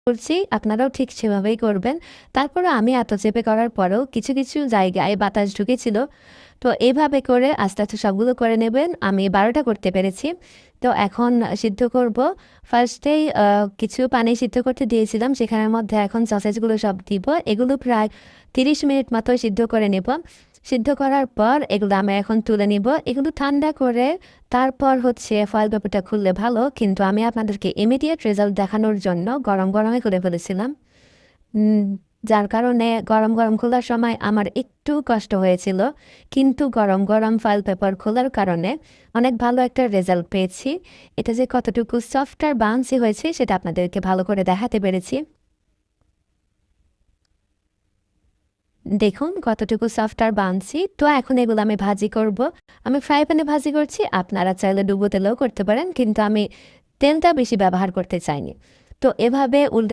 করছি, আপনারাও ঠিক সেভাবেই করবেন। তারপরেও আমি এত চেপে করার পরেও কিছু, কিছু জায়গায় বাতাস ঢুকেছিল। তো এভাবে করে আস্তে, আস্তে সবগুলো করে নেবেন। আমি ১২ টা করতে পেরেছি। তো এখন সিদ্ধ করব। ফার্স্টেই কিছু পানি সিদ্ধ করতে দিয়েছিলাম। সেখানের মধ্যে এখন সসেজগুলো সব দিব। এগুলো প্রায় ৩০ মিনিট মতো সিদ্ধ করে নেব। সিদ্ধ করার পর এগুলো আমি এখন তুলে নিব। এগুলো ঠান্ডা করে তারপর হচ্ছে ফয়েল পেপারটা খুললে ভালো। কিন্তু আমি আপনাদেরকে ইমিডিয়েট রেজাল্ট দেখানোর জন্য গরম, গরমে খুলে ফেলেছিলাম। উম যার কারণে গরম, গরম খোলার সময় আমার একটু কষ্ট হয়েছিল। কিন্তু গরম, গরম ফয়েল পেপার খোলার কারণে অনেক ভালো একটা রেজাল্ট পেয়েছি। এটা যে কতটুকু সফট আর বাউন্সি হয়েছে সেটা আপনাদেরকে ভালো করে দেখাতে পেরেছি। দেখুন কতটুকু সফট আর বাউন্সি। তো এখন এগুলো আমি ভাজি করব। আমি ফ্রাই প্যানে ভাজি করছি। আপনারা চাইলে ডুবো তেলেও করতে পারেন। কিন্তু আমি তেলটা বেশি ব্যবহার করতে চাইনি। তো এভাবে